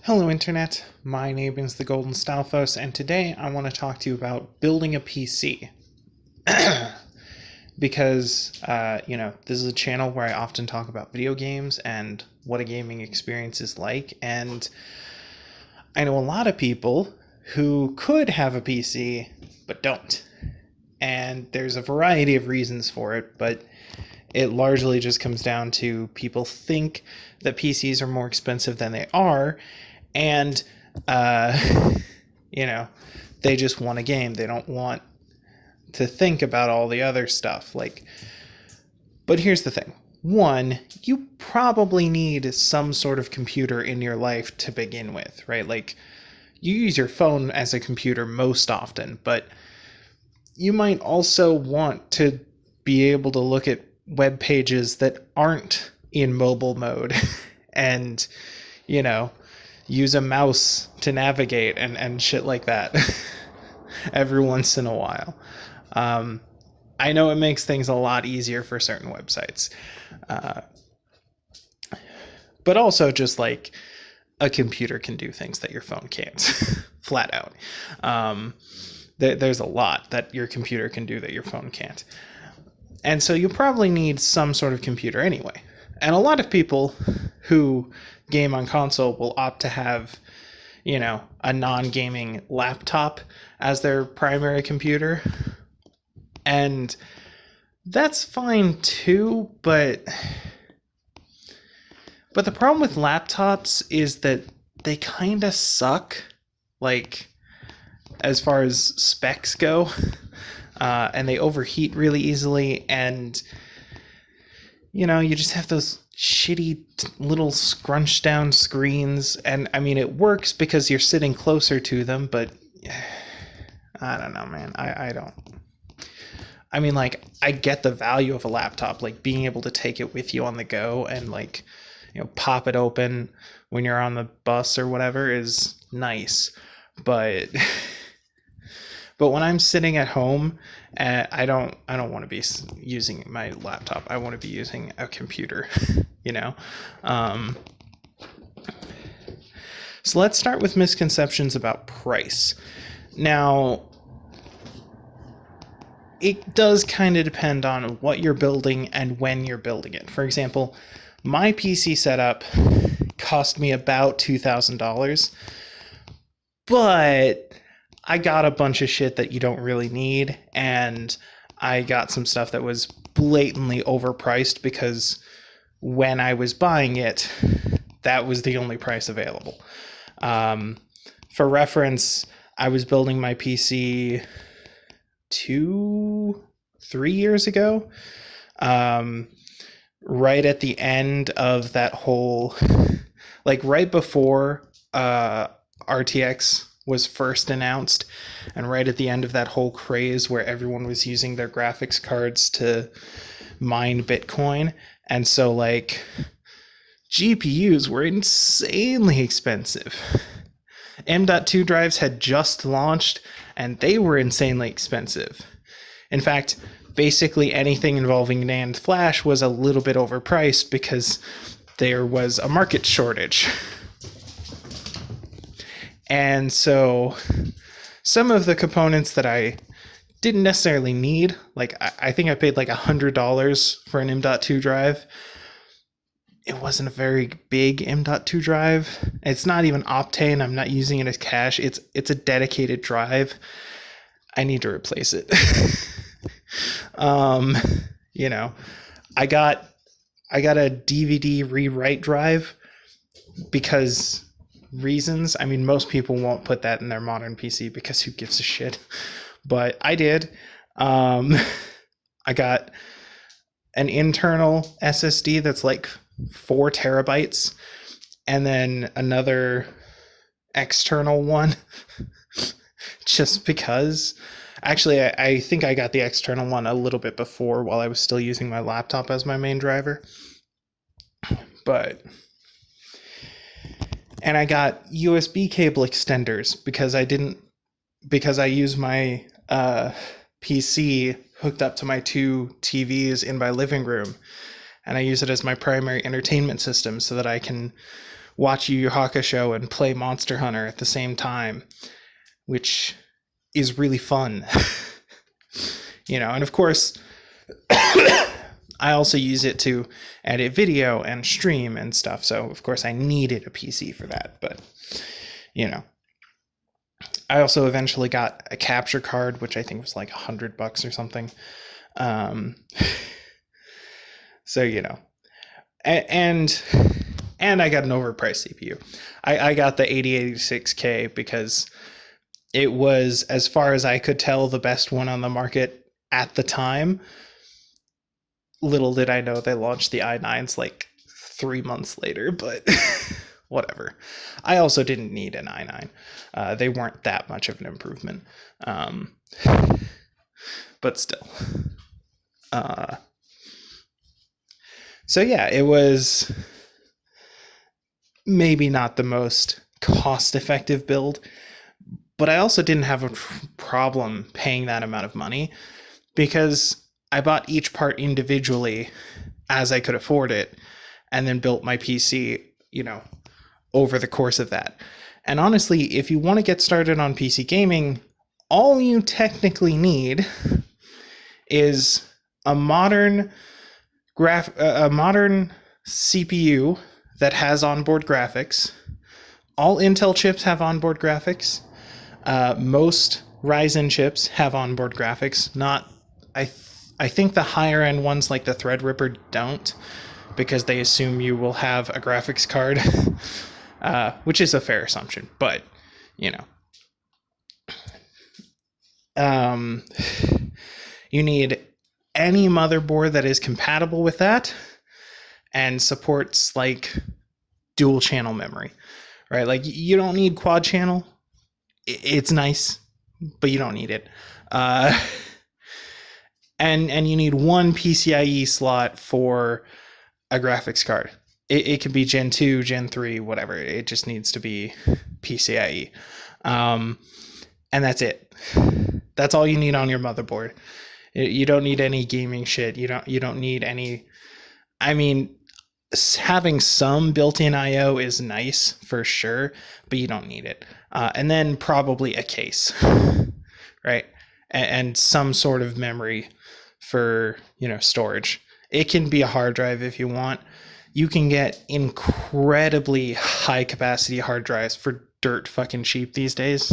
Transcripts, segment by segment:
Hello Internet, my name is the Golden Stalfos, and today I want to talk to you about building a PC. Because, this is a channel where I often talk about video games and what a gaming experience is like, and I know a lot of people who could have a PC, but don't. And there's a variety of reasons for it, but it largely just comes down to people think that PCs are more expensive than they are, and they just want a game. They don't want to think about all the other stuff. But here's the thing. One, you probably need some sort of computer in your life to begin with, right? Like, you use your phone as a computer most often, but you might also want to be able to look at web pages that aren't in mobile mode and, use a mouse to navigate and shit like that every once in a while. I know it makes things a lot easier for certain websites. But also just like a computer can do things that your phone can't, flat out. There's a lot that your computer can do that your phone can't. And so you probably need some sort of computer anyway. And a lot of people who game on console will opt to have, a non-gaming laptop as their primary computer. And that's fine too, but the problem with laptops is that they kind of suck, like, as far as specs go. And they overheat really easily, and you just have those shitty little scrunched down screens, and I mean it works because you're sitting closer to them, but I don't know, man. I don't. I mean, like, I get the value of a laptop, like being able to take it with you on the go and pop it open when you're on the bus or whatever is nice, but when I'm sitting at home, I don't want to be using my laptop. I want to be using a computer, So let's start with misconceptions about price. Now, it does kind of depend on what you're building and when you're building it. For example, my PC setup cost me about $2,000, but I got a bunch of shit that you don't really need, and I got some stuff that was blatantly overpriced because when I was buying it, that was the only price available. For reference, I was building my PC 2-3 years ago, right at the end of that whole, like right before RTX was first announced, and right at the end of that whole craze where everyone was using their graphics cards to mine Bitcoin. And so GPUs were insanely expensive. M.2 drives had just launched, and they were insanely expensive. In fact, basically anything involving NAND flash was a little bit overpriced because there was a market shortage. And so some of the components that I didn't necessarily need, like I think I paid like $100 for an M.2 drive. It wasn't a very big M.2 drive. It's not even Optane. I'm not using it as cache. It's a dedicated drive. I need to replace it. I got a DVD rewrite drive because reasons. I mean, most people won't put that in their modern PC because who gives a shit? But I did. I got an internal SSD that's like 4 terabytes, and then another external one just because. Actually, I think I got the external one a little bit before, while I was still using my laptop as my main driver. And I got USB cable extenders because I use my PC hooked up to my 2 TVs in my living room, and I use it as my primary entertainment system so that I can watch Yu Yu Hakusho and play Monster Hunter at the same time, which is really fun. And of course, I also use it to edit video and stream and stuff. So of course I needed a PC for that, but I also eventually got a capture card, which I think was like $100 or something. So, and I got an overpriced CPU. I got the 8086K because it was, as far as I could tell, the best one on the market at the time. Little did I know they launched the i9s like 3 months later, but whatever. I also didn't need an i9. They weren't that much of an improvement. But still. So yeah, it was maybe not the most cost-effective build, but I also didn't have a problem paying that amount of money because I bought each part individually as I could afford it, and then built my PC, over the course of that. And honestly, if you want to get started on PC gaming, all you technically need is a modern CPU that has onboard graphics. All Intel chips have onboard graphics. Most Ryzen chips have onboard graphics. I think the higher end ones like the Threadripper don't, because they assume you will have a graphics card, which is a fair assumption, but you need any motherboard that is compatible with that and supports like dual channel memory, right? Like you don't need quad channel. It's nice, but you don't need it. And you need one PCIe slot for a graphics card. It can be Gen 2, Gen 3, whatever. It just needs to be PCIe. And that's it. That's all you need on your motherboard. You don't need any gaming shit. You don't need any. I mean, having some built-in I/O is nice for sure, but you don't need it. And then probably a case, right? And some sort of memory for storage. It can be a hard drive if you want. You can get incredibly high capacity hard drives for dirt fucking cheap these days.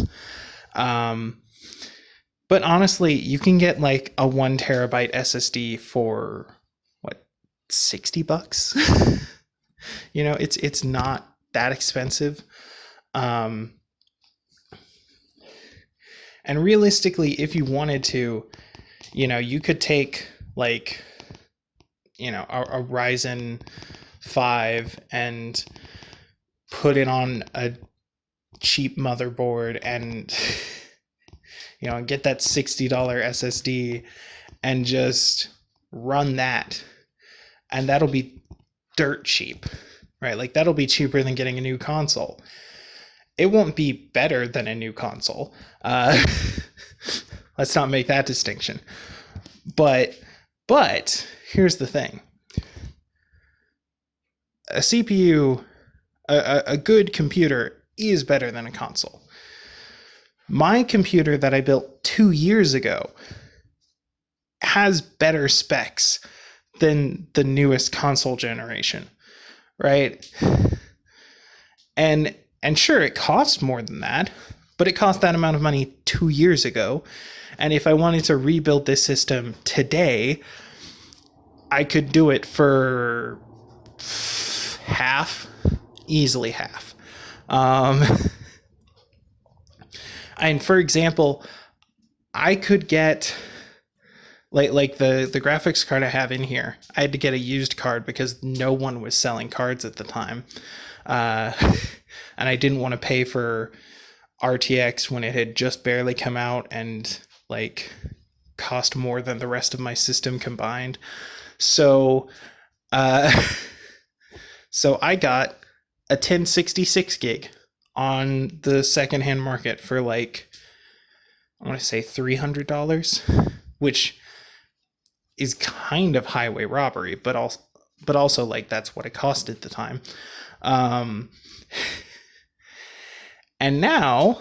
But honestly, you can get like a 1 terabyte SSD for what, $60? It's not that expensive. And realistically, if you wanted to, you could take like a Ryzen 5 and put it on a cheap motherboard and get that $60 SSD and just run that, and that'll be dirt cheap, right? Like that'll be cheaper than getting a new console. It won't be better than a new console. Let's not make that distinction. But here's the thing. A CPU, a good computer is better than a console. My computer that I built 2 years ago has better specs than the newest console generation, right? And sure, it costs more than that, but it cost that amount of money 2 years ago. And if I wanted to rebuild this system today, I could do it for half, easily half. And for example, I could get like the graphics card I have in here. I had to get a used card because no one was selling cards at the time. And I didn't want to pay for RTX when it had just barely come out and like cost more than the rest of my system combined. So so I got a 1066 gig on the secondhand market for like, I want to say $300, which is kind of highway robbery, but also like that's what it cost at the time. Um, and now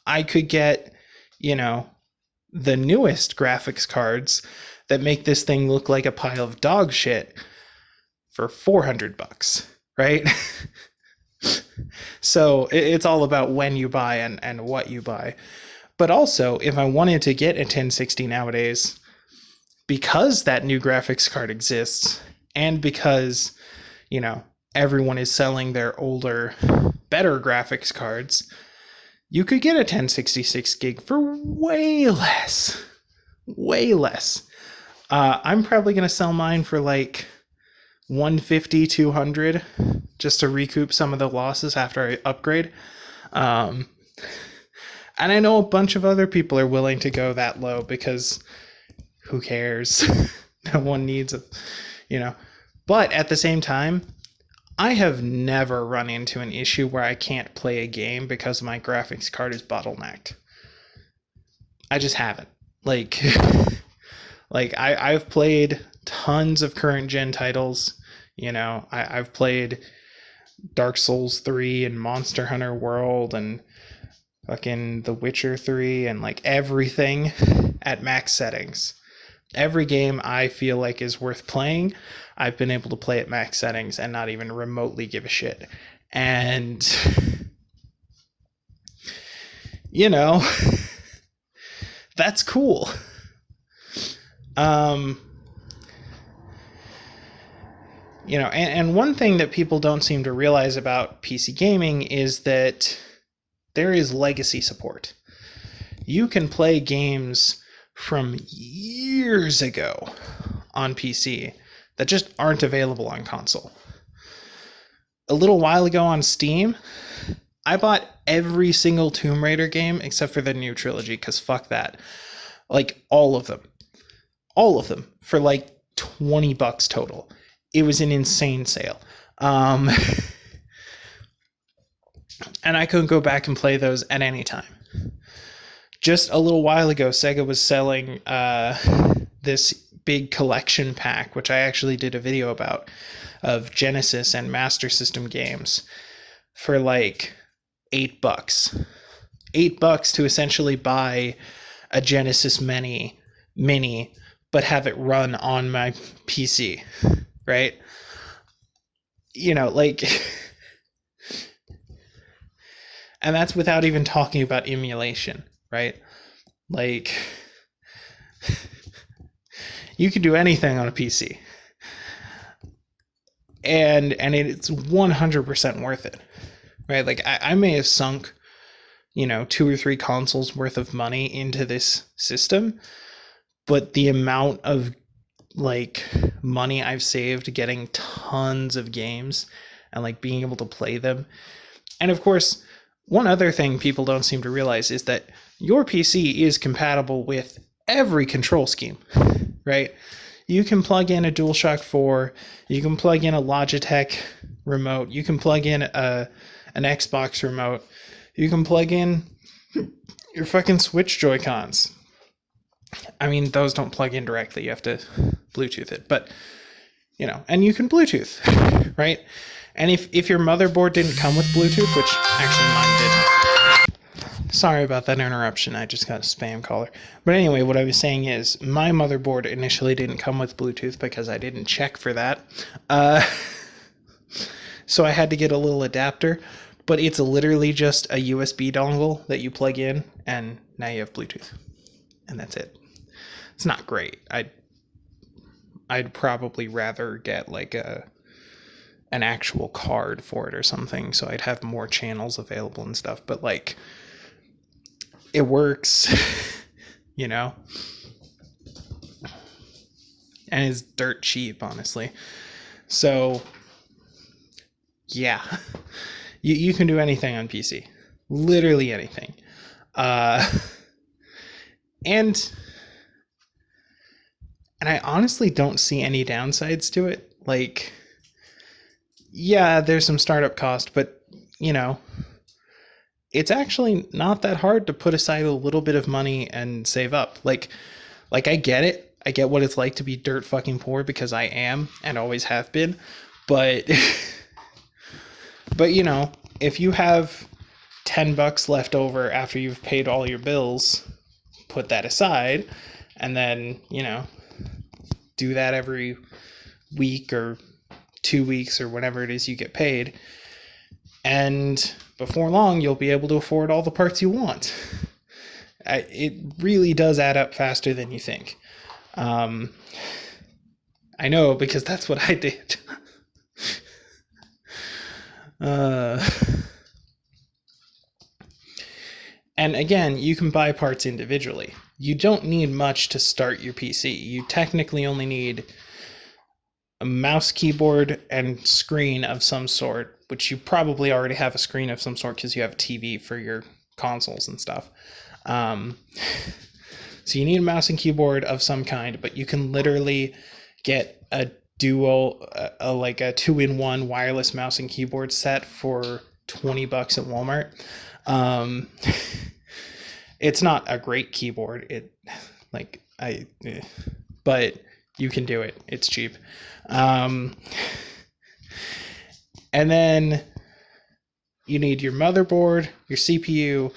I could get, you know, the newest graphics cards that make this thing look like a pile of dog shit for $400, right? So it's all about when you buy and what you buy. But also, if I wanted to get a 1060 nowadays, because that new graphics card exists, and because, you know, everyone is selling their older, better graphics cards, you could get a 1066 gig for way less. Way less. I'm probably going to sell mine for like 150, 200 just to recoup some of the losses after I upgrade. And I know a bunch of other people are willing to go that low because who cares? No one needs it, you know. But at the same time, I have never run into an issue where I can't play a game because my graphics card is bottlenecked. I just haven't. Like, I've played tons of current gen titles. You know, I've played Dark Souls 3 and Monster Hunter World and fucking The Witcher 3 and like everything at max settings. Every game I feel like is worth playing, I've been able to play at max settings and not even remotely give a shit. And, you know, that's cool. You know, and one thing that people don't seem to realize about PC gaming is that there is legacy support. You can play games from years ago on PC that just aren't available on console. A little while ago on Steam, I bought every single Tomb Raider game except for the new trilogy, because fuck that. Like, all of them. All of them for like $20 total. It was an insane sale. And I couldn't go back and play those at any time. Just a little while ago, Sega was selling this big collection pack, which I actually did a video about, of Genesis and Master System games for like $8. $8 to essentially buy a Genesis Mini, but have it run on my PC, right? You know, like, and that's without even talking about emulation, right? Like, you can do anything on a PC, and it's 100% worth it, right? Like, I may have sunk, you know, 2 or 3 consoles worth of money into this system, but the amount of like money I've saved getting tons of games and like being able to play them. And of course, one other thing people don't seem to realize is that your PC is compatible with every control scheme, right? You can plug in a DualShock 4, you can plug in a Logitech remote, you can plug in an Xbox remote, you can plug in your fucking Switch Joy-Cons. I mean, those don't plug in directly. You have to Bluetooth it. But, you know, and you can Bluetooth, right? And if your motherboard didn't come with Bluetooth, which actually mine didn't. Sorry about that interruption. I just got a spam caller. But anyway, what I was saying is my motherboard initially didn't come with Bluetooth because I didn't check for that. So I had to get a little adapter. But it's literally just a USB dongle that you plug in, and now you have Bluetooth. And that's it. It's not great. I'd probably rather get like an actual card for it or something, so I'd have more channels available and stuff. But like, it works, you know, and it's dirt cheap, honestly. So yeah, you can do anything on PC, literally anything. And I honestly don't see any downsides to it. Like, yeah, there's some startup cost, but, you know, it's actually not that hard to put aside a little bit of money and save up. Like I get it. I get what it's like to be dirt fucking poor, because I am and always have been. But But, you know, if you have $10 left over after you've paid all your bills, put that aside, and then, you know, do that every week or 2 weeks or whenever it is you get paid. And before long, you'll be able to afford all the parts you want. It really does add up faster than you think. I know, because that's what I did. And again, you can buy parts individually. You don't need much to start your PC. You technically only need a mouse, keyboard, and screen of some sort, which you probably already have a screen of some sort because you have a TV for your consoles and stuff. So you need a mouse and keyboard of some kind, but you can literally get a dual, like a 2-in-1 wireless mouse and keyboard set for $20 at Walmart. It's not a great keyboard. But you can do it. It's cheap. And then you need your motherboard, your CPU,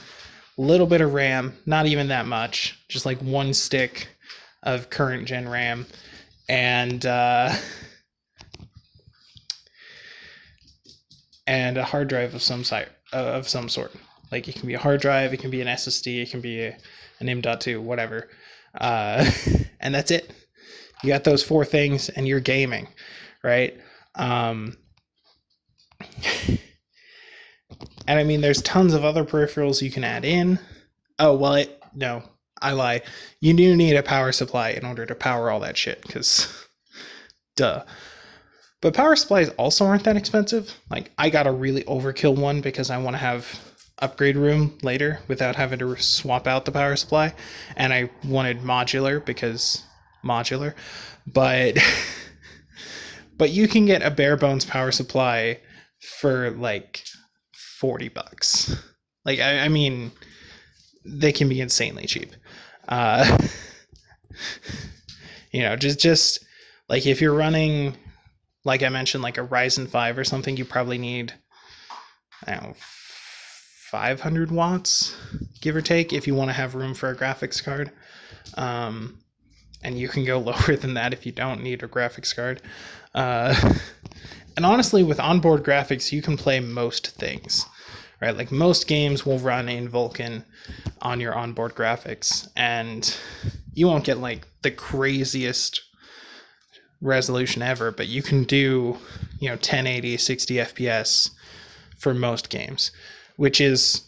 a little bit of RAM, not even that much, just like one stick of current gen RAM, and a hard drive of some sort. Like, it can be a hard drive, it can be an SSD, it can be an M.2, whatever. And that's it. You got those 4 things and you're gaming, right? And I mean, there's tons of other peripherals you can add in. Oh, well, no, I lie. You do need a power supply in order to power all that shit, because duh. But power supplies also aren't that expensive. Like, I got a really overkill one because I want to have upgrade room later without having to swap out the power supply, and I wanted modular because modular, but you can get a bare bones power supply for like $40. Like, I mean, they can be insanely cheap. You know, just like if you're running, like I mentioned, like a Ryzen 5 or something, you probably need, I don't know, 500 watts, give or take, if you want to have room for a graphics card. And you can go lower than that if you don't need a graphics card. And honestly, with onboard graphics, you can play most things, right? Like, most games will run in Vulkan on your onboard graphics, and you won't get like the craziest resolution ever, but you can do, 1080, 60 FPS for most games, which is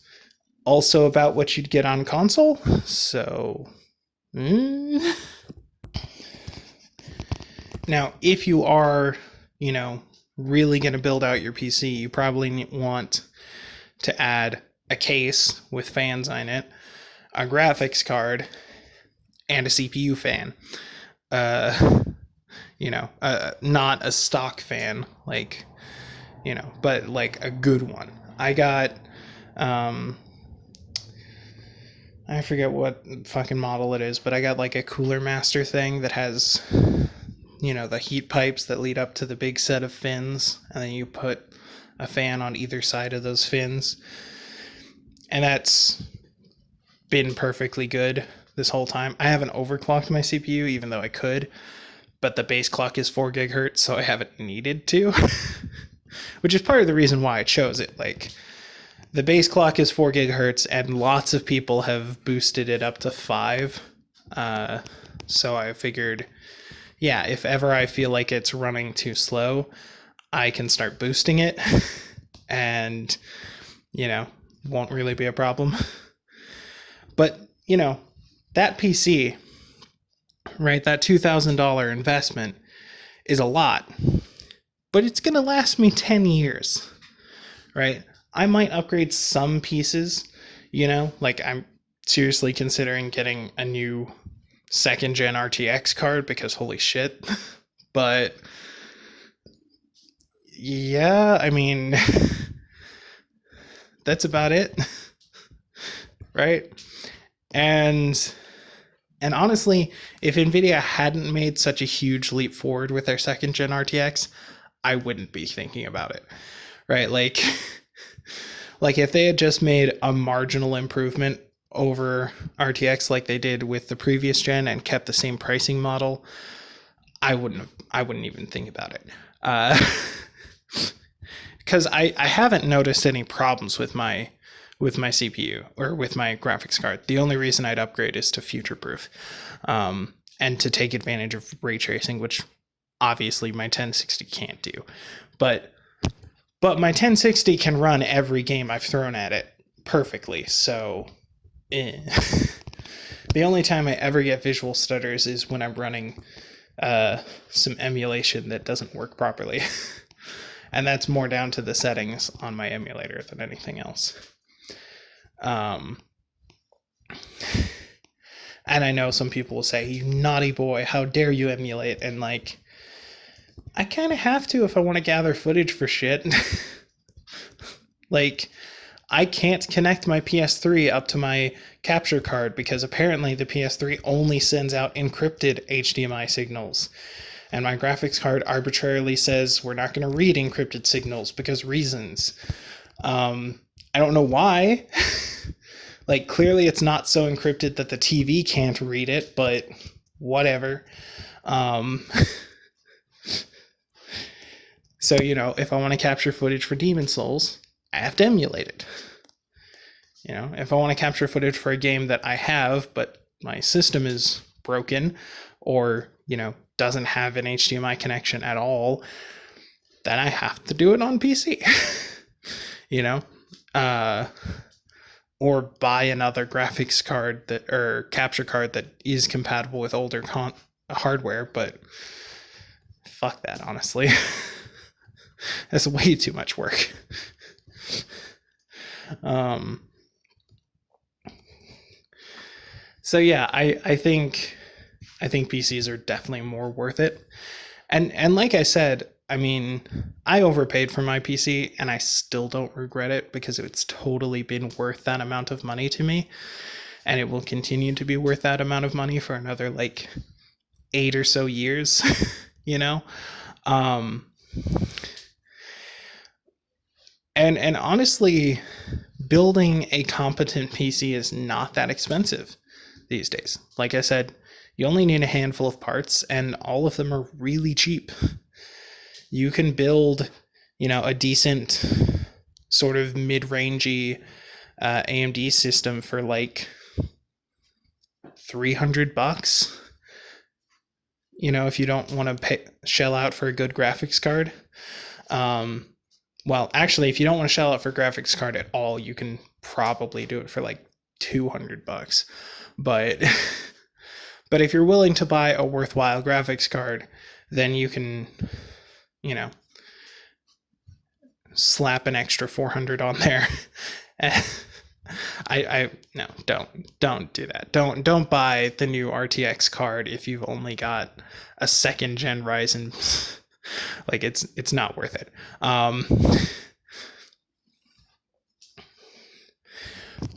also about what you'd get on console. So, now, if you are, really going to build out your PC, you probably want to add a case with fans in it, a graphics card, and a CPU fan. Not a stock fan, like, but like a good one. I got, I forget what fucking model it is, but I got like a Cooler Master thing that has, the heat pipes that lead up to the big set of fins, and then you put a fan on either side of those fins. And that's been perfectly good this whole time. I haven't overclocked my CPU, even though I could, but the base clock is 4 gigahertz, so I haven't needed to, which is part of the reason why I chose it. Like, the base clock is 4 gigahertz, and lots of people have boosted it up to 5. So I figured, yeah, if ever I feel like it's running too slow, I can start boosting it, and, won't really be a problem. But, that PC, right, that $2,000 investment is a lot, but it's going to last me 10 years, right? I might upgrade some pieces, like I'm seriously considering getting a new 2nd gen RTX card because holy shit. But yeah, I mean, that's about it, right? And honestly, if NVIDIA hadn't made such a huge leap forward with their 2nd gen RTX, I wouldn't be thinking about it, right? Like if they had just made a marginal improvement over RTX like they did with the previous gen and kept the same pricing model, I wouldn't even think about it. Because I haven't noticed any problems with my CPU or with my graphics card. The only reason I'd upgrade is to future proof, and to take advantage of ray tracing, which obviously my 1060 can't do. But my 1060 can run every game I've thrown at it perfectly. So the only time I ever get visual stutters is when I'm running some emulation that doesn't work properly. And that's more down to the settings on my emulator than anything else. And I know some people will say, "You naughty boy, how dare you emulate?" And like, I kind of have to if I want to gather footage for shit. Like, I can't connect my PS3 up to my capture card because apparently the PS3 only sends out encrypted HDMI signals. And my graphics card arbitrarily says we're not going to read encrypted signals because reasons. I don't know why. Like, clearly it's not so encrypted that the TV can't read it, but whatever. So, you know, if I want to capture footage for Demon's Souls, I have to emulate it. You know, if I want to capture footage for a game that I have, but my system is broken or, you know, doesn't have an HDMI connection at all, then I have to do it on PC. You know? Or buy another graphics card that, or capture card that is compatible with older hardware, but fuck that, honestly. That's way too much work. So yeah, I think PCs are definitely more worth it. And like I said, I mean, I overpaid for my PC and I still don't regret it because it's totally been worth that amount of money to me. And it will continue to be worth that amount of money for another like 8 or so years, you know? And honestly, building a competent PC is not that expensive these days. Like I said, you only need a handful of parts and all of them are really cheap. You can build, you know, a decent sort of mid-rangey AMD system for like $300. You know, if you don't want to shell out for a good graphics card. Well, actually, if you don't want to shell out for a graphics card at all, you can probably do it for like $200. But but if you're willing to buy a worthwhile graphics card, then you can, you know, slap an extra 400 on there. No, don't do that. Don't buy the new RTX card if you've only got a second gen Ryzen. Like, it's not worth it.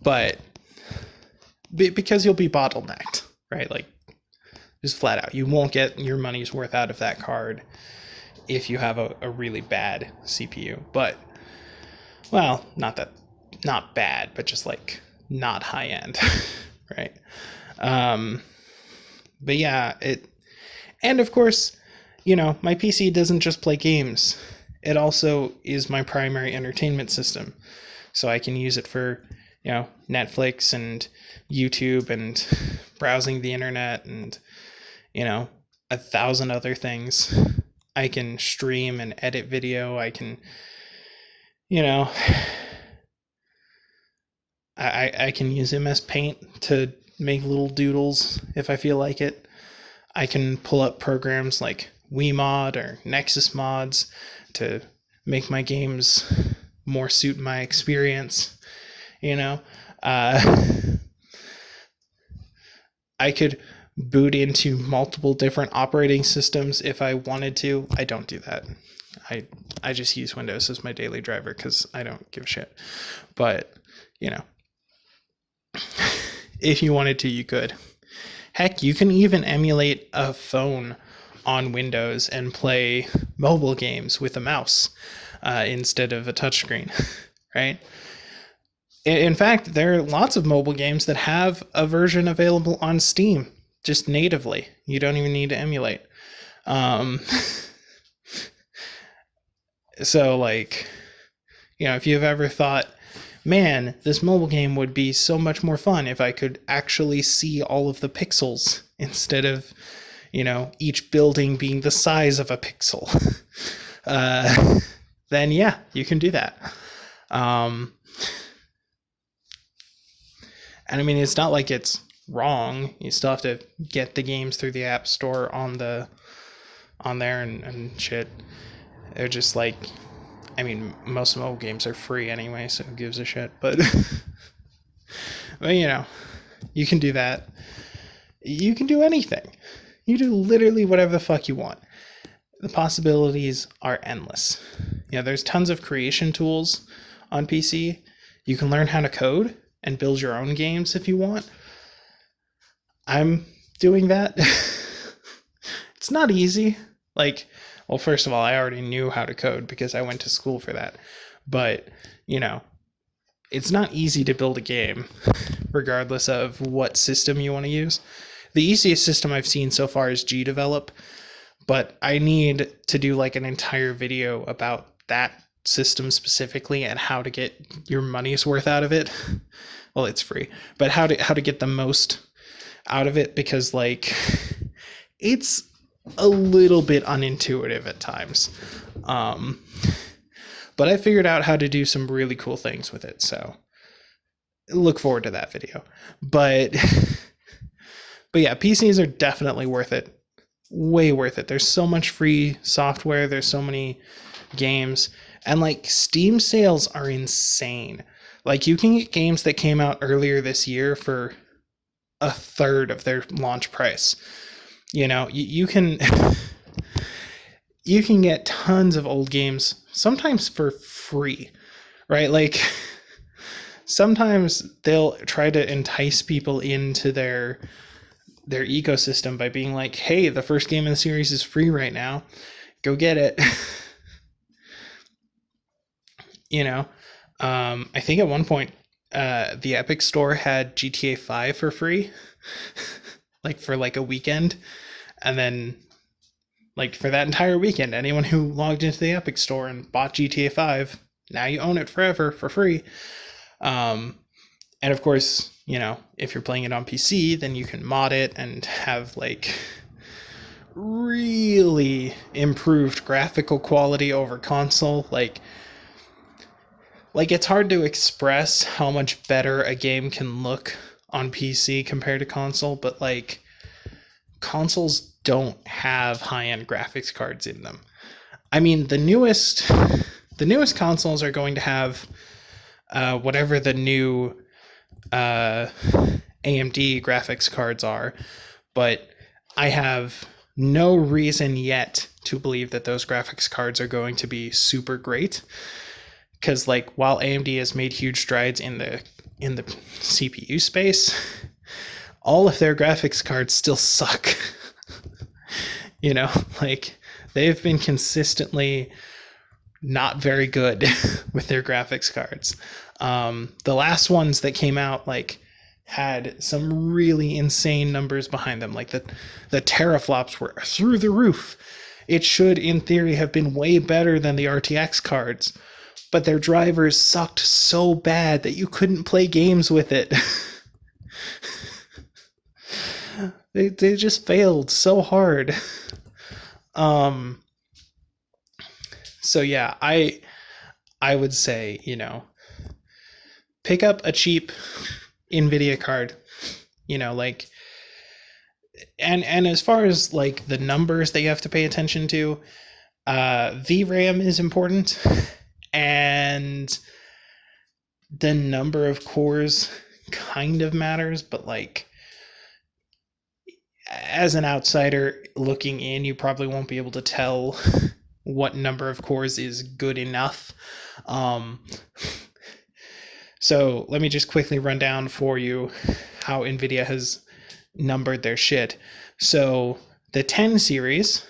But because you'll be bottlenecked, right? Like, just flat out, you won't get your money's worth out of that card if you have a really bad CPU. But, well, not bad, but just like not high end, right? But yeah, and of course, you know, my PC doesn't just play games. It also is my primary entertainment system. So I can use it for, you know, Netflix and YouTube and browsing the internet and, you know, 1,000 other things. I can stream and edit video. I can, you know, I can use MS Paint to make little doodles if I feel like it. I can pull up programs like WeMod or Nexus mods to make my games more suit my experience, you know. I could boot into multiple different operating systems if I wanted to. I don't do that. I just use Windows as my daily driver because I don't give a shit. But, you know, if you wanted to, you could. Heck, you can even emulate a phone on Windows and play mobile games with a mouse. instead of a touchscreen, right? In fact, there are lots of mobile games that have a version available on Steam just natively. You don't even need to emulate. So, like, you know, if you've ever thought, man, this mobile game would be so much more fun if I could actually see all of the pixels instead of, you know, each building being the size of a pixel, then yeah, you can do that. And I mean, it's not like it's wrong. You still have to get the games through the App Store on there and shit. They're just like, I mean, most mobile games are free anyway, so who gives a shit? But, but you know, you can do that. You can do anything. You do literally whatever the fuck you want. The possibilities are endless. You know, there's tons of creation tools on PC. You can learn how to code and build your own games if you want. I'm doing that. It's not easy. Like, well, first of all, I already knew how to code because I went to school for that. But, you know, it's not easy to build a game, regardless of what system you want to use. The easiest system I've seen so far is GDevelop, but I need to do like an entire video about that system specifically and how to get your money's worth out of it. Well, it's free, but how to get the most out of it, because like it's a little bit unintuitive at times. But I figured out how to do some really cool things with it, so look forward to that video. But yeah, PCs are definitely worth it. Way worth it. There's so much free software, there's so many games, and like Steam sales are insane. Like you can get games that came out earlier this year for a third of their launch price. You know, you can you can get tons of old games sometimes for free, right? Like sometimes they'll try to entice people into their ecosystem by being like, hey, the first game in the series is free right now, go get it. You know, I think at one point the Epic Store had GTA 5 for free, like for like a weekend, and then like for that entire weekend, anyone who logged into the Epic Store and bought GTA 5, now you own it forever for free. And of course, you know, if you're playing it on PC, then you can mod it and have like really improved graphical quality over console. Like it's hard to express how much better a game can look on PC compared to console, but like consoles don't have high-end graphics cards in them. I mean, the newest consoles are going to have whatever the new AMD graphics cards are, but I have no reason yet to believe that those graphics cards are going to be super great, because like while AMD has made huge strides in the CPU space, all of their graphics cards still suck. You know, like they've been consistently not very good with their graphics cards. The last ones that came out like had some really insane numbers behind them. Like the teraflops were through the roof. It should, in theory, have been way better than the RTX cards, but their drivers sucked so bad that you couldn't play games with it. They just failed so hard. So yeah, I would say, you know, pick up a cheap NVIDIA card, you know, like, and as far as like the numbers that you have to pay attention to, VRAM is important, and the number of cores kind of matters, but like as an outsider looking in, you probably won't be able to tell what number of cores is good enough. So let me just quickly run down for you how NVIDIA has numbered their shit. So the 10 series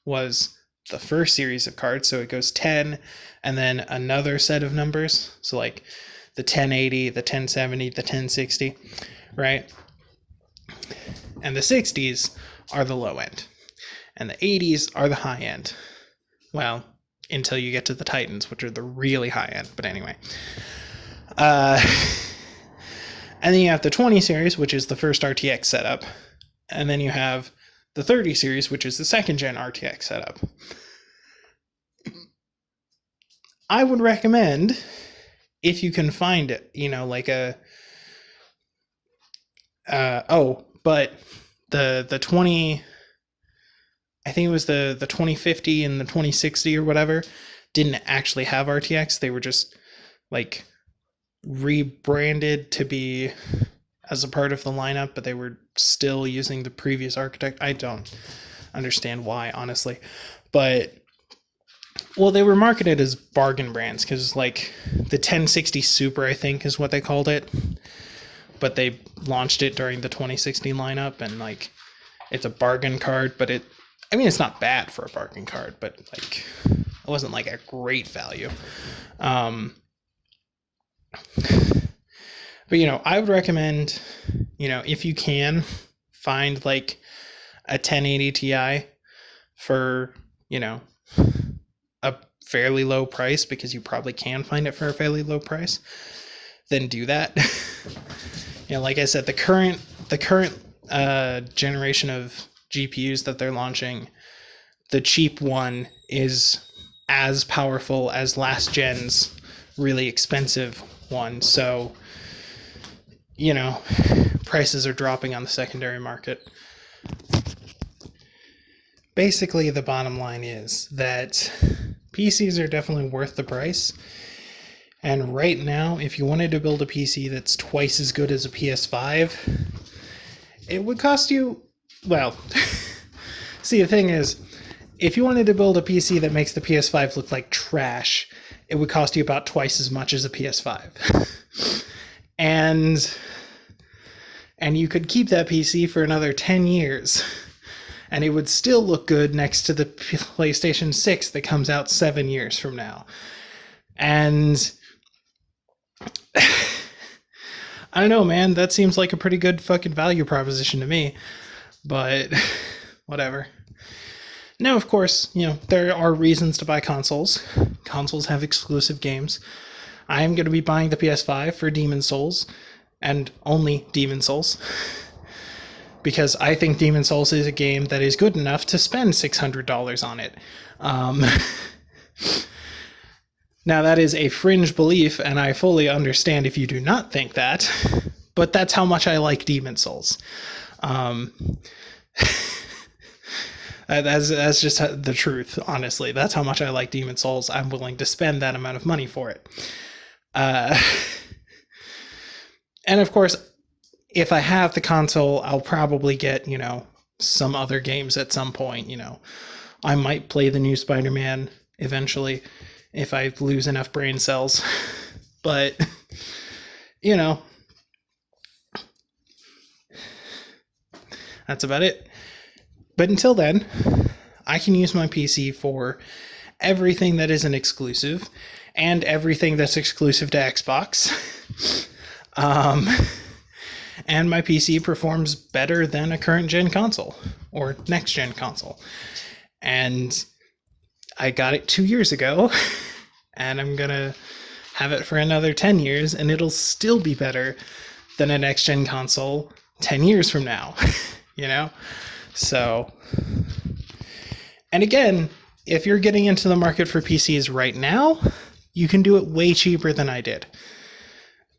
was the first series of cards. So it goes 10 and then another set of numbers. So like the 1080, the 1070, the 1060, right? And the 60s are the low end. And the 80s are the high end. Well, until you get to the Titans, which are the really high end. But anyway. And then you have the 20 series, which is the first RTX setup. And then you have the 30 series, which is the second gen RTX setup. I would recommend, if you can find it, like a... but the 20... I think it was the 2050 and the 2060 or whatever didn't actually have RTX. They were just like rebranded to be as a part of the lineup, but they were still using the previous architect. I don't understand why, honestly. But, well, they were marketed as bargain brands because like the 1060 Super, I think, is what they called it. But they launched it during the 2060 lineup, and like it's a bargain card, but it's not bad for a bargain card, but like it wasn't like a great value. But I would recommend, if you can find like a 1080 Ti for, a fairly low price, because you probably can find it for a fairly low price, then do that. Like I said, the current generation of GPUs that they're launching, the cheap one is as powerful as last gen's really expensive one. So, prices are dropping on the secondary market. Basically, the bottom line is that PCs are definitely worth the price. And right now, if you wanted to build a PC that's twice as good as a PS5, it would cost you, well, see, the thing is, if you wanted to build a PC that makes the PS5 look like trash, it would cost you about twice as much as a PS5. And you could keep that PC for another 10 years, and it would still look good next to the PlayStation 6 that comes out 7 years from now. And I don't know, man, that seems like a pretty good fucking value proposition to me, but whatever. Now, of course, there are reasons to buy consoles. Consoles have exclusive games. I am going to be buying the PS5 for Demon's Souls, and only Demon's Souls, because I think Demon's Souls is a game that is good enough to spend $600 on it. Now, that is a fringe belief, and I fully understand if you do not think that, but that's how much I like Demon's Souls. That's just the truth, honestly. That's how much I like Demon's Souls. I'm willing to spend that amount of money for it. And of course, if I have the console, I'll probably get, some other games at some point. I might play the new Spider-Man eventually if I lose enough brain cells. But, that's about it. But until then, I can use my PC for everything that isn't exclusive and everything that's exclusive to Xbox. And my PC performs better than a current gen console or next gen console. And I got it 2 years ago, and I'm gonna have it for another 10 years, and it'll still be better than a next gen console 10 years from now. So, and again, if you're getting into the market for PCs right now, you can do it way cheaper than I did.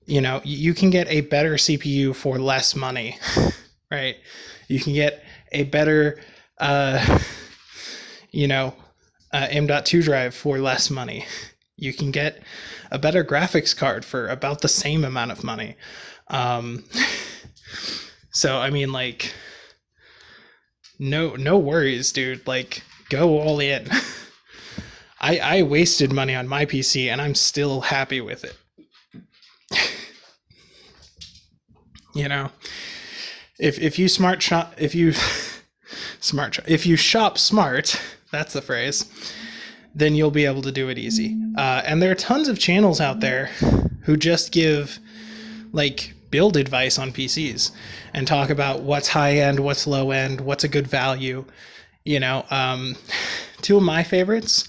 You can get a better CPU for less money, right? You can get a better, M.2 drive for less money. You can get a better graphics card for about the same amount of money. So, I mean, like, no worries, dude. Like, go all in. I wasted money on my PC, and I'm still happy with it. If you shop smart, that's the phrase, then you'll be able to do it easy. And there are tons of channels out there who just give like build advice on PCs and talk about what's high end, what's low end, what's a good value. You know, two of my favorites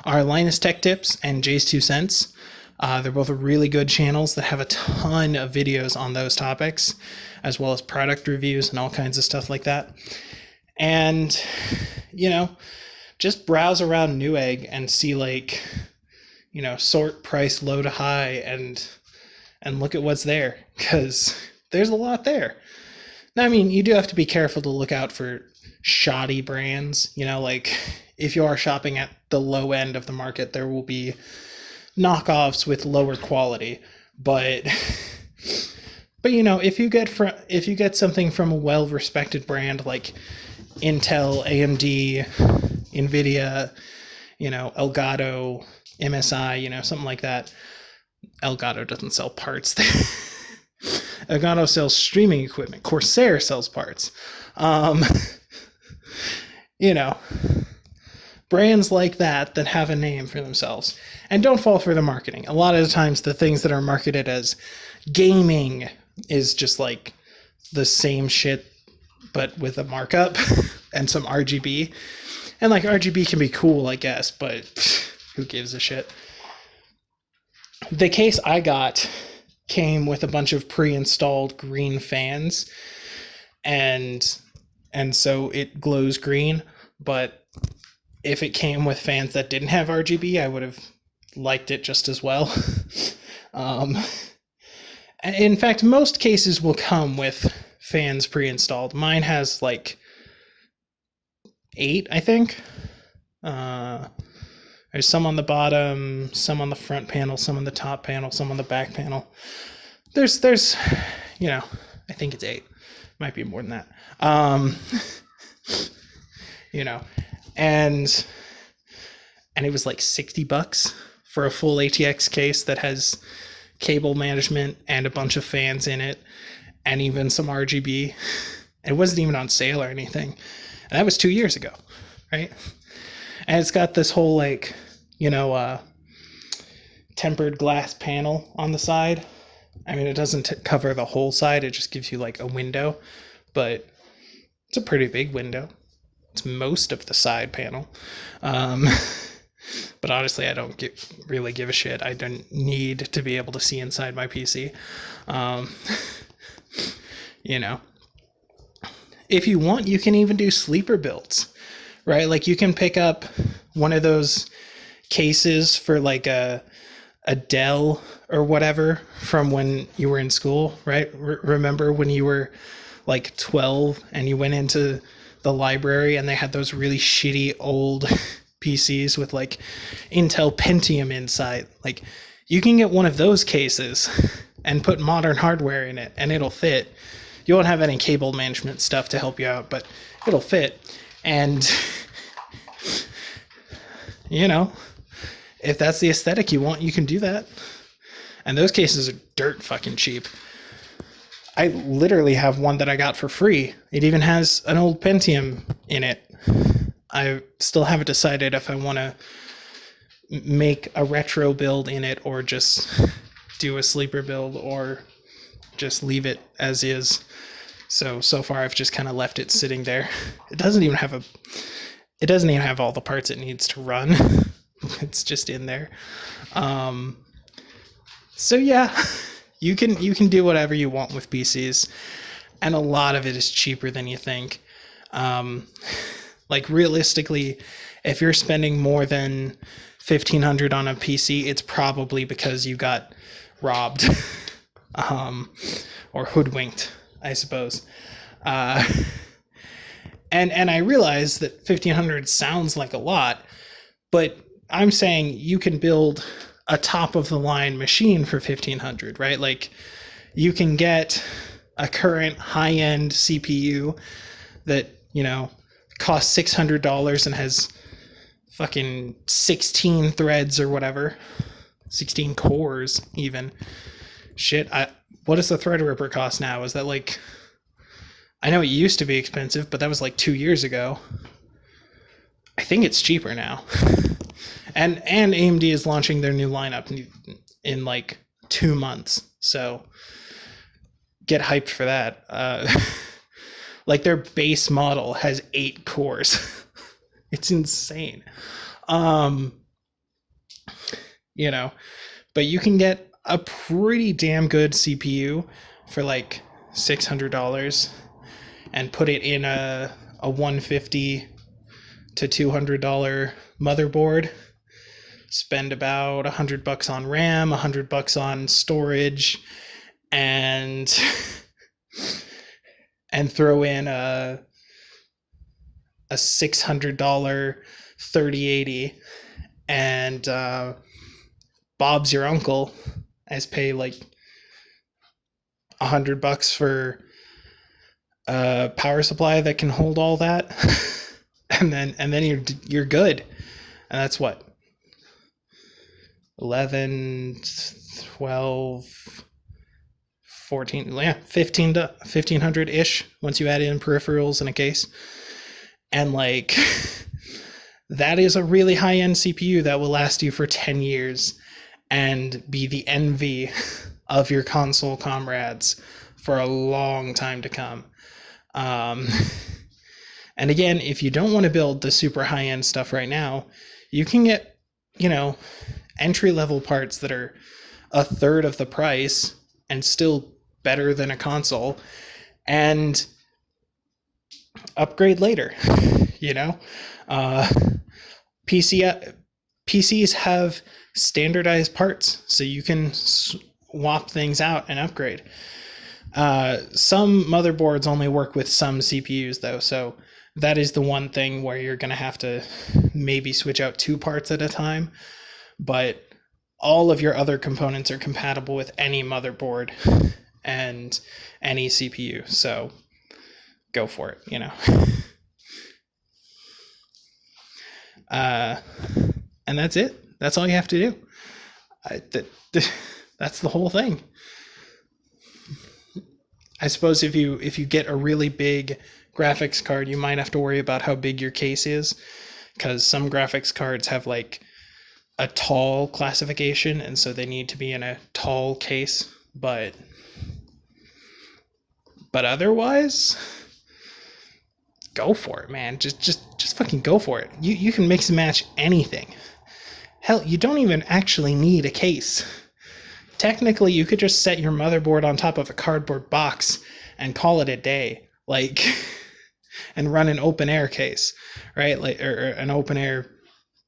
are Linus Tech Tips and Jay's 2 Cents. They're both really good channels that have a ton of videos on those topics, as well as product reviews and all kinds of stuff like that. And, you know, just browse around Newegg and see, like, you know, sort price low to high and look at what's there, because there's a lot there. Now, I mean, you do have to be careful to look out for shoddy brands. You know, like if you are shopping at the low end of the market, there will be knockoffs with lower quality. But you know, if you get something from a well-respected brand like Intel, AMD, Nvidia, you know, Elgato, MSI, you know, something like that. Elgato doesn't sell parts. Elgato sells streaming equipment. Corsair sells parts. You know, brands like that have a name for themselves. And don't fall for the marketing. A lot of the times the things that are marketed as gaming is just like the same shit but with a markup and some RGB. And like RGB can be cool, I guess, but who gives a shit? The case I got came with a bunch of pre-installed green fans, and so it glows green. But if it came with fans that didn't have RGB, I would have liked it just as well. In fact, most cases will come with fans pre-installed. Mine has like 8, I think. There's some on the bottom, some on the front panel, some on the top panel, some on the back panel. There's, you know, I think it's 8. Might be more than that. You know, and it was like $60 for a full ATX case that has cable management and a bunch of fans in it, and even some RGB. It wasn't even on sale or anything. And that was 2 years ago, right? And it's got this whole, like, you know, tempered glass panel on the side. I mean, it doesn't cover the whole side. It just gives you, like, a window. But it's a pretty big window. It's most of the side panel. But honestly, I don't really give a shit. I don't need to be able to see inside my PC. You know. If you want, you can even do sleeper builds. Right, like you can pick up one of those cases for like a Dell or whatever from when you were in school, right? Remember when you were like 12 and you went into the library and they had those really shitty old PCs with like Intel Pentium inside? Like you can get one of those cases and put modern hardware in it and it'll fit. You won't have any cable management stuff to help you out, but it'll fit. And, you know, if that's the aesthetic you want, you can do that. And those cases are dirt fucking cheap. I literally have one that I got for free. It even has an old Pentium in it. I still haven't decided if I want to make a retro build in it or just do a sleeper build or just leave it as is. So far I've just kind of left it sitting there. It doesn't even have all the parts it needs to run. It's just in there. So yeah, you can do whatever you want with PCs, and a lot of it is cheaper than you think. Like realistically, if you're spending more than $1,500 on a PC, it's probably because you got robbed or hoodwinked, I suppose. And I realize that 1,500 sounds like a lot, but I'm saying you can build a top of the line machine for 1,500, right? Like you can get a current high end CPU that, you know, costs $600 and has fucking 16 threads or whatever, 16 cores even. Shit, what does the Threadripper cost now? Is that like, I know it used to be expensive, but that was like 2 years ago. I think it's cheaper now. And AMD is launching their new lineup in like 2 months. So get hyped for that. Like their base model has 8 cores. It's insane. You know, but you can get a pretty damn good CPU for like $600 and put it in a $150 to $200 motherboard. Spend about $100 on RAM, $100 on storage, and throw in a $600 3080, and Bob's your uncle, as pay like $100 for a power supply that can hold all that, and then you're good. And that's what, 11, 12, 14, yeah, 15 to 1500 ish once you add in peripherals and a case. And like that is a really high-end CPU that will last you for 10 years and be the envy of your console comrades for a long time to come. And again, if you don't want to build the super high-end stuff right now, you can get, entry-level parts that are a third of the price and still better than a console, and upgrade later. PCs have standardized parts, so you can swap things out and upgrade. Some motherboards only work with some CPUs though, so that is the one thing where you're going to have to maybe switch out 2 parts at a time, but all of your other components are compatible with any motherboard and any CPU, so go for it, and that's it. That's all you have to do. That's the whole thing. I suppose if you get a really big graphics card, you might have to worry about how big your case is, because some graphics cards have like a tall classification, and so they need to be in a tall case. But otherwise, go for it, man. Just fucking go for it. You can mix and match anything. Hell, you don't even actually need a case. Technically, you could just set your motherboard on top of a cardboard box and call it a day, like, and run an open air case, right? Like, or an open air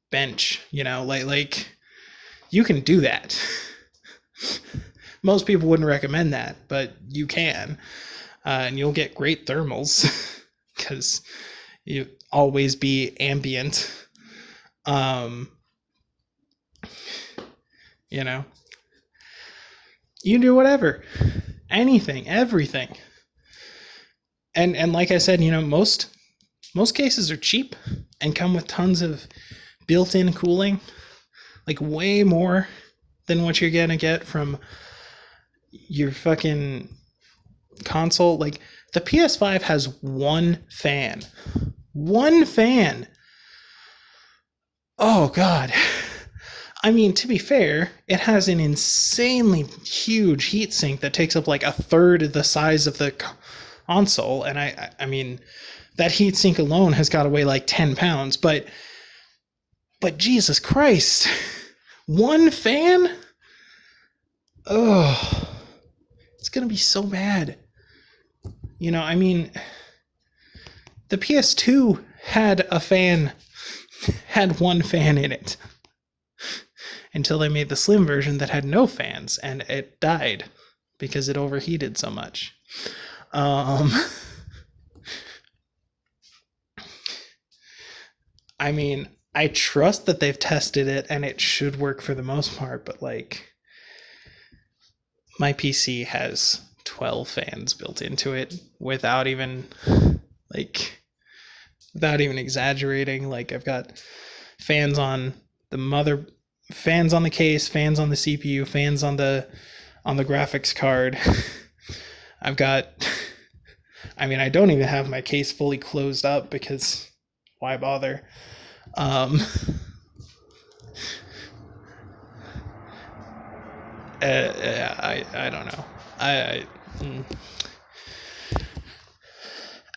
bench, like you can do that. Most people wouldn't recommend that, but you can, and you'll get great thermals because you always be ambient. You do whatever, anything, everything. And like I said, most cases are cheap and come with tons of built-in cooling, like way more than what you're gonna get from your fucking console. Like the PS5 has one fan. Oh god. I mean, to be fair, it has an insanely huge heatsink that takes up like a third of the size of the console, and I mean, that heatsink alone has got to weigh like 10 pounds, but Jesus Christ, one fan? Oh, it's gonna be so bad. I mean, the PS2 had one fan in it, until they made the slim version that had no fans, and it died because it overheated so much. I mean, I trust that they've tested it and it should work for the most part, but like, my PC has 12 fans built into it without even exaggerating. Like, I've got fans on the fans on the case, fans on the CPU, fans on the graphics card. I've got, I mean, I don't even have my case fully closed up because why bother? Um, I don't know.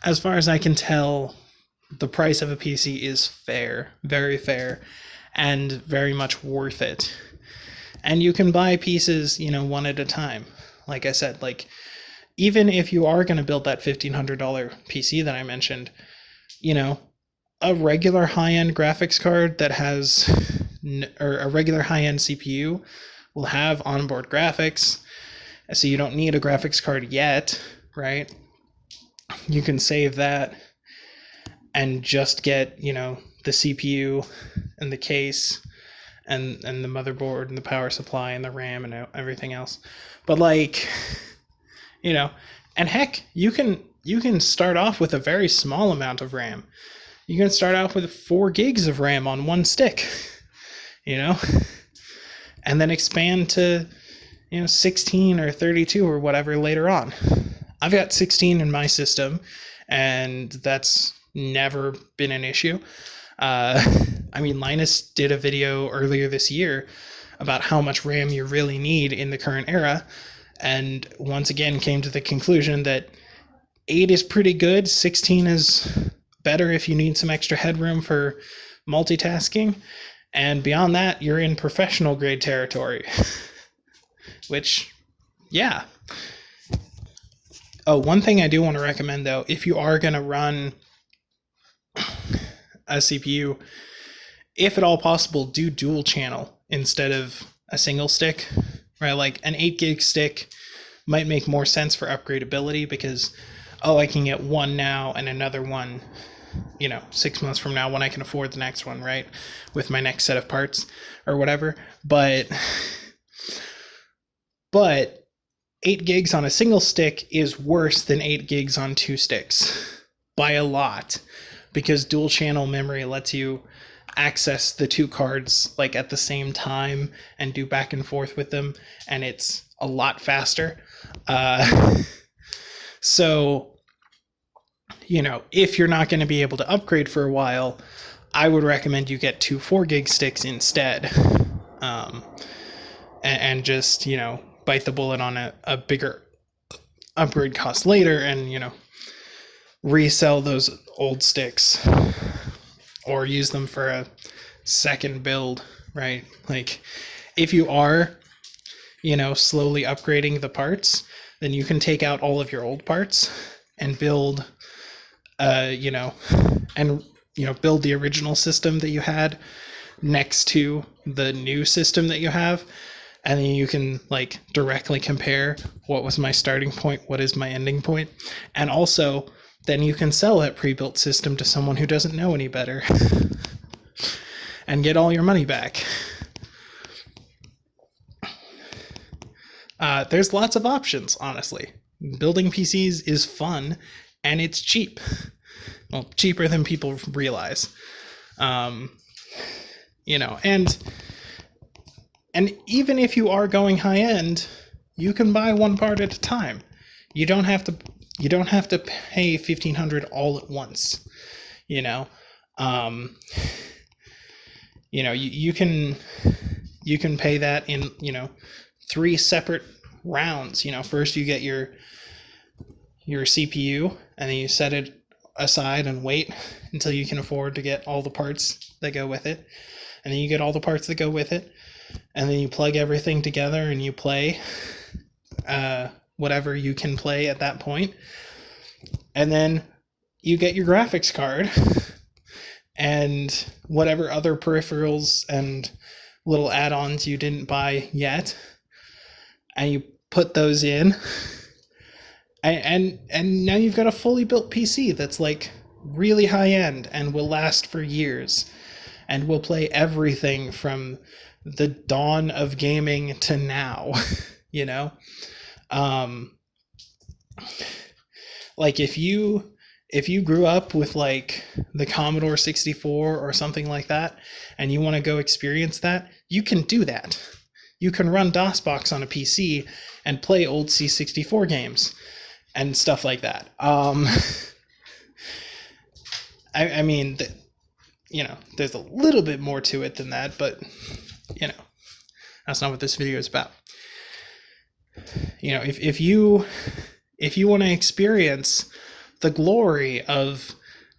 As far as I can tell, the price of a PC is fair, very fair, and very much worth it. And you can buy pieces, one at a time. Like I said, like even if you are going to build that $1,500 PC that I mentioned, a regular high-end graphics card that has, or a regular high-end CPU will have onboard graphics, so you don't need a graphics card yet, right? You can save that and just get, the CPU and the case and the motherboard and the power supply and the RAM and everything else. But and heck, you can start off with a very small amount of RAM. You can start off with 4 gigs of RAM on one stick, and then expand to 16 or 32 or whatever later on. I've got 16 in my system, and that's never been an issue. Linus did a video earlier this year about how much RAM you really need in the current era, and once again came to the conclusion that 8 is pretty good, 16 is better if you need some extra headroom for multitasking, and beyond that, you're in professional grade territory. Which, yeah. Oh, one thing I do want to recommend, though, if you are going to run a CPU, if at all possible, do dual channel instead of a single stick, right? Like an 8 gig stick might make more sense for upgradability because, I can get one now and another one, 6 months from now when I can afford the next one, right? With my next set of parts or whatever. But 8 gigs on a single stick is worse than 8 gigs on 2 sticks by a lot, because dual channel memory lets you access the 2 cards like at the same time and do back and forth with them, and it's a lot faster. So, if you're not going to be able to upgrade for a while, I would recommend you get 2 4 gig sticks instead, and just bite the bullet on a bigger upgrade cost later, and resell those old sticks or use them for a second build, right? Like if you are slowly upgrading the parts, then you can take out all of your old parts and build build the original system that you had next to the new system that you have, and then you can directly compare what was my starting point, what is my ending point, and also then you can sell that pre-built system to someone who doesn't know any better and get all your money back. There's lots of options, honestly. Building PCs is fun, and it's cheap. Well, cheaper than people realize. And even if you are going high end, you can buy one part at a time. You don't have to pay $1,500 all at once. You can pay that in 3 separate rounds. First you get your CPU, and then you set it aside and wait until you can afford to get all the parts that go with it, and then you get all the parts that go with it, and then you plug everything together and you play whatever you can play at that point, and then you get your graphics card and whatever other peripherals and little add-ons you didn't buy yet, and you put those in, and now you've got a fully built PC that's really high end and will last for years and will play everything from the dawn of gaming to now. If you grew up with the Commodore 64 or something like that, and you want to go experience that, you can do that. You can run DOSBox on a PC and play old C64 games and stuff like that. there's a little bit more to it than that, but, that's not what this video is about. If you want to experience the glory of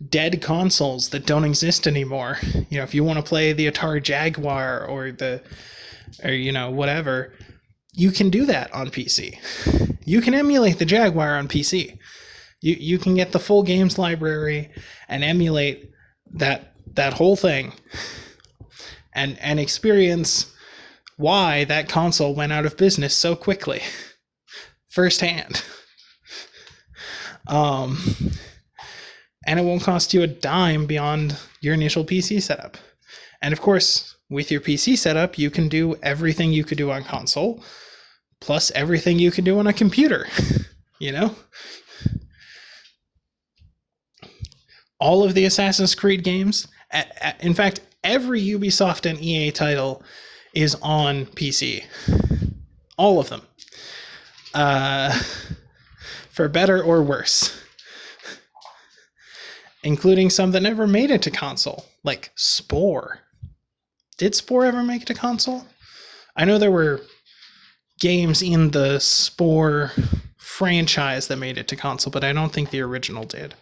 dead consoles that don't exist anymore, if you want to play the Atari Jaguar or whatever, you can do that on PC. You can emulate the Jaguar on PC. You can get the full games library and emulate that whole thing and experience why that console went out of business so quickly firsthand. And it won't cost you a dime beyond your initial PC setup. And of course, with your PC setup, you can do everything you could do on console, plus everything you can do on a computer, All of the Assassin's Creed games, in fact, every Ubisoft and EA title is on PC. All of them. For better or worse. Including some that never made it to console, like Spore. Did Spore ever make it to console? I know there were games in the Spore franchise that made it to console, but I don't think the original did.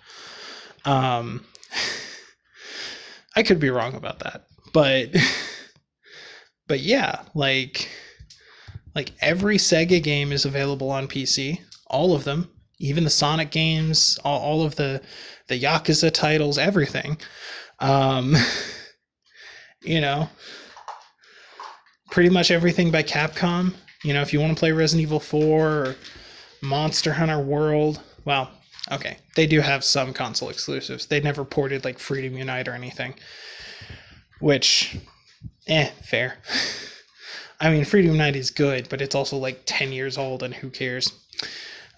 I could be wrong about that, but yeah, like every Sega game is available on PC, all of them, even the Sonic games, all of the Yakuza titles, everything. Pretty much everything by Capcom. If you want to play Resident Evil 4 or Monster Hunter World, well, okay, they do have some console exclusives. They never ported like Freedom Unite or anything, which, fair. I mean, Freedom Unite is good, but it's also like 10 years old, and who cares?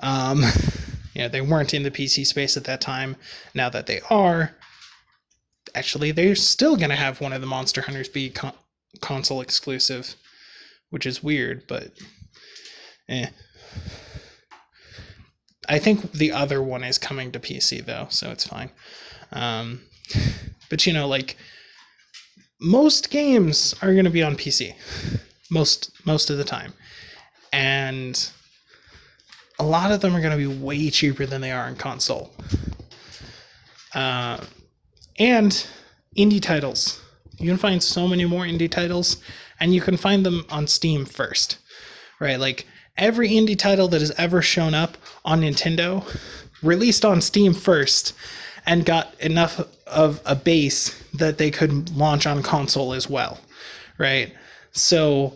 They weren't in the PC space at that time. Now that they are, actually, they're still going to have one of the Monster Hunters be console exclusive, which is weird, but I think the other one is coming to PC, though, so it's fine. But, most games are going to be on PC. Most of the time. And a lot of them are going to be way cheaper than they are on console. And indie titles. You can find so many more indie titles, and you can find them on Steam first, right? Like, every indie title that has ever shown up on Nintendo released on Steam first and got enough of a base that they could launch on console as well, right? So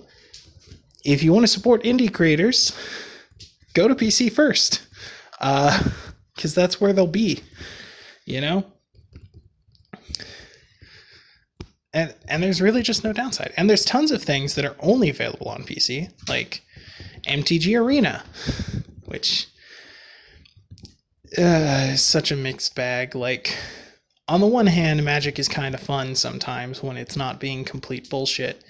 if you want to support indie creators, go to PC first, because that's where they'll be, And there's really just no downside. And there's tons of things that are only available on PC, like MTG Arena, which is such a mixed bag. Like, on the one hand, Magic is kind of fun sometimes when it's not being complete bullshit.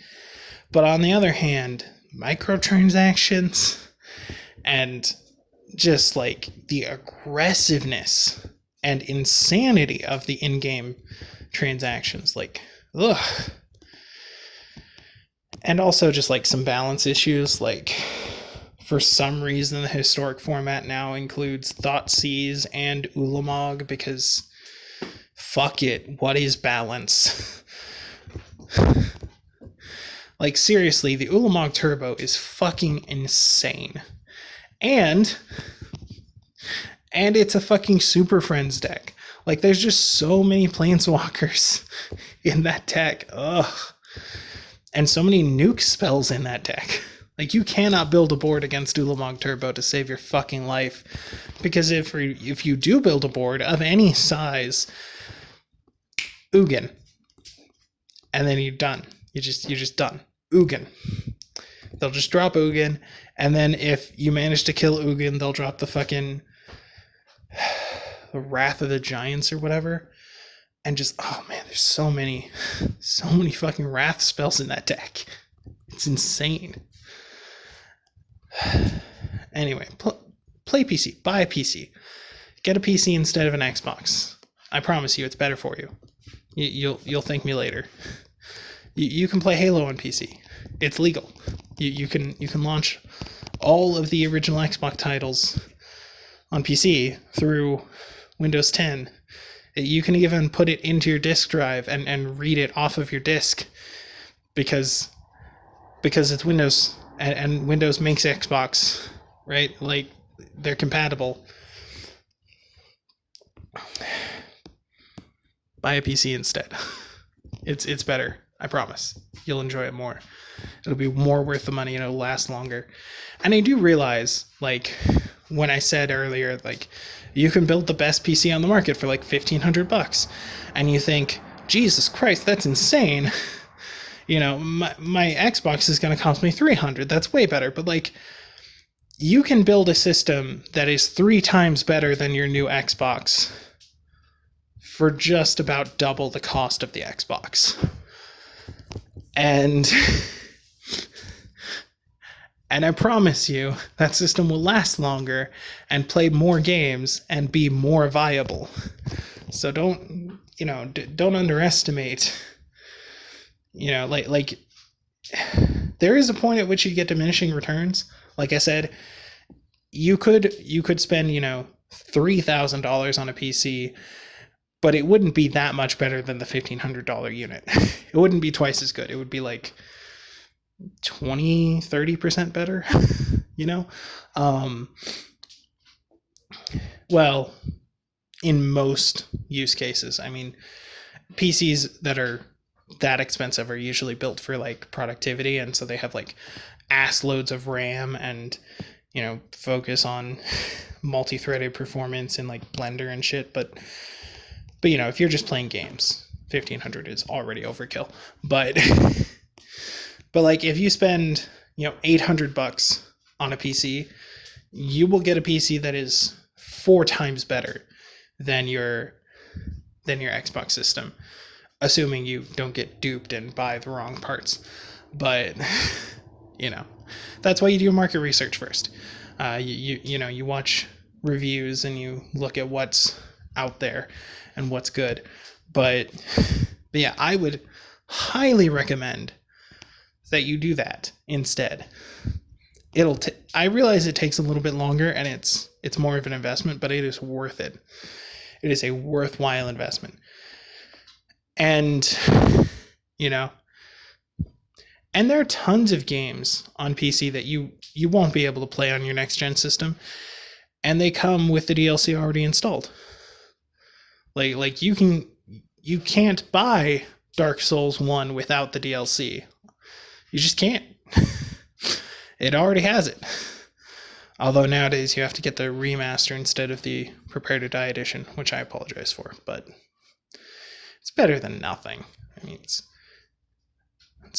But on the other hand, microtransactions and just like the aggressiveness and insanity of the in-game transactions, like, ugh. And also just like some balance issues, like, for some reason the historic format now includes Thoughtseize and Ulamog, because fuck it, what is balance? Like, seriously, the Ulamog Turbo is fucking insane. And it's a fucking Super Friends deck. Like, there's just so many Planeswalkers in that deck. Ugh. And so many nuke spells in that deck. Like, you cannot build a board against Ulamog Turbo to save your fucking life. Because if you do build a board of any size, Ugin. And then you're done. You're just done. Ugin. They'll just drop Ugin, and then if you manage to kill Ugin, they'll drop the fucking Wrath of the Giants or whatever. And just, oh man, there's so many fucking Wrath spells in that deck. It's insane. Anyway, play PC. Buy a PC. Get a PC instead of an Xbox. I promise you, it's better for you. You'll thank me later. You can play Halo on PC. It's legal. You can launch all of the original Xbox titles on PC through Windows 10. You can even put it into your disk drive and read it off of your disk because it's Windows and Windows makes Xbox, right? Like they're compatible. Buy a PC instead. It's better. I promise. You'll enjoy it more. It'll be more worth the money and it'll last longer. And I do realize, like, when I said earlier, like, you can build the best PC on the market for like $1,500, and you think, Jesus Christ, that's insane. You know, my Xbox is going to cost me $300. That's way better. But like, you can build a system that is 3 times better than your new Xbox for just about double the cost of the Xbox. And I promise you that system will last longer and play more games and be more viable. So don't underestimate, like there is a point at which you get diminishing returns. Like I said, you could spend, $3,000 on a PC, but it wouldn't be that much better than the $1,500 unit. It wouldn't be twice as good. It would be like 20-30% better. Well, in most use cases. I mean, PCs that are that expensive are usually built for like productivity, and so they have like ass loads of RAM and focus on multi-threaded performance in like Blender and shit. But if you're just playing games, 1,500 is already overkill. But like if you spend $800 on a PC, you will get a PC that is 4 times better than your Xbox system, assuming you don't get duped and buy the wrong parts. But that's why you do market research first. You watch reviews and you look at what's out there and what's good. But yeah, I would highly recommend that you do that instead. I realize it takes a little bit longer and it's more of an investment, but it is worth it. It is a worthwhile investment. And and there are tons of games on PC that you won't be able to play on your next gen system, and they come with the DLC already installed. Like you can't buy Dark Souls 1 without the DLC. You just can't. It already has it. Although nowadays you have to get the remaster instead of the Prepare to Die edition, which I apologize for, but it's better than nothing. I mean, it's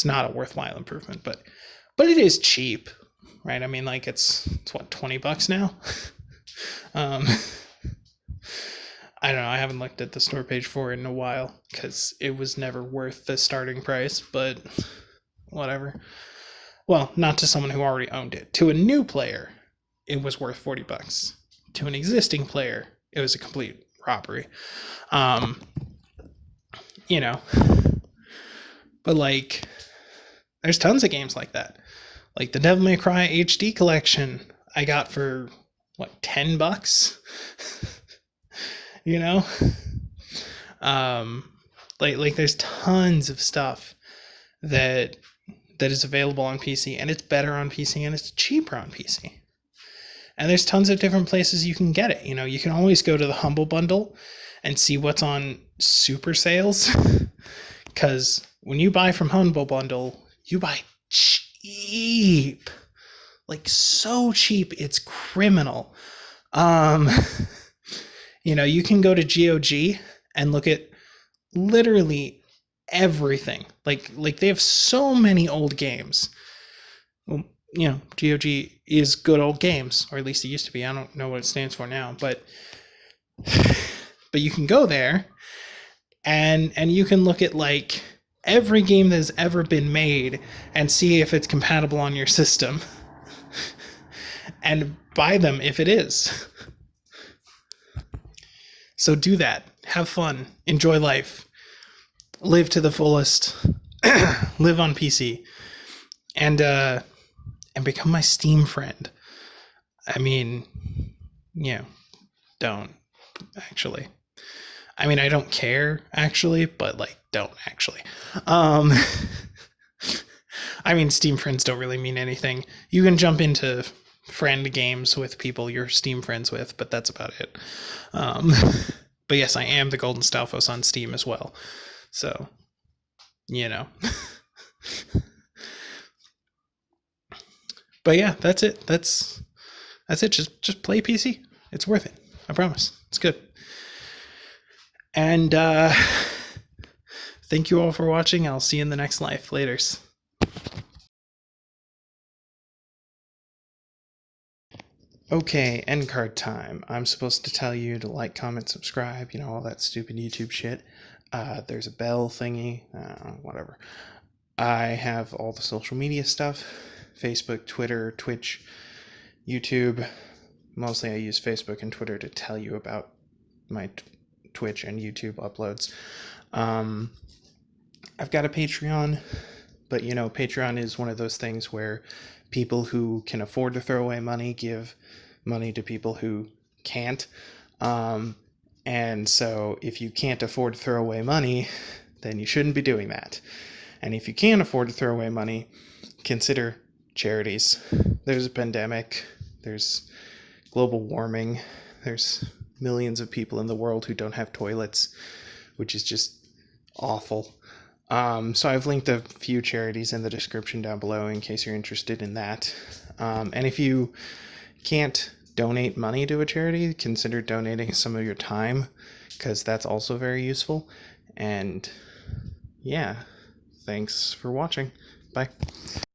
not a worthwhile improvement, but it is cheap, right? I mean, like it's what, $20 now? I don't know. I haven't looked at the store page for it in a while because it was never worth the starting price, but whatever. Well, not to someone who already owned it. To a new player, it was worth $40. To an existing player, it was a complete robbery. But like, there's tons of games like that. Like the Devil May Cry HD collection, I got for what, $10? Like there's tons of stuff that is available on PC, and it's better on PC, and it's cheaper on PC. And there's tons of different places you can get it. You can always go to the Humble Bundle and see what's on super sales. Because when you buy from Humble Bundle, you buy cheap. Like so cheap, it's criminal. You can go to GOG and look at literally everything. Like they have so many old games. Well, GOG is good old games, or at least it used to be. I don't know what it stands for now, but you can go there and you can look at like every game that has ever been made and see if it's compatible on your system and buy them if it is. So do that. Have fun. Enjoy life. live to the fullest, live on PC, and become my Steam friend. I mean, don't actually. I mean, I don't care actually, but like, don't actually. Um, I mean, Steam friends don't really mean anything. You can jump into friend games with people you're Steam friends with, but that's about it. Um, but yes, I am the Golden Stalfos on Steam as well. So, you know. But yeah, that's it. That's it. Just play PC. It's worth it. I promise. It's good. And thank you all for watching. I'll see you in the next life. Laters. Okay, end card time. I'm supposed to tell you to like, comment, subscribe, all that stupid YouTube shit. There's a bell thingy, whatever. I have all the social media stuff: Facebook, Twitter, Twitch, YouTube. Mostly I use Facebook and Twitter to tell you about my Twitch and YouTube uploads. I've got a Patreon, but Patreon is one of those things where people who can afford to throw away money give money to people who can't. And so if you can't afford to throw away money, then you shouldn't be doing that. And if you can afford to throw away money, consider charities. There's a pandemic, there's global warming, there's millions of people in the world who don't have toilets, which is just awful. So I've linked a few charities in the description down below in case you're interested in that. And if you can't donate money to a charity, consider donating some of your time, because that's also very useful. And yeah, thanks for watching. Bye.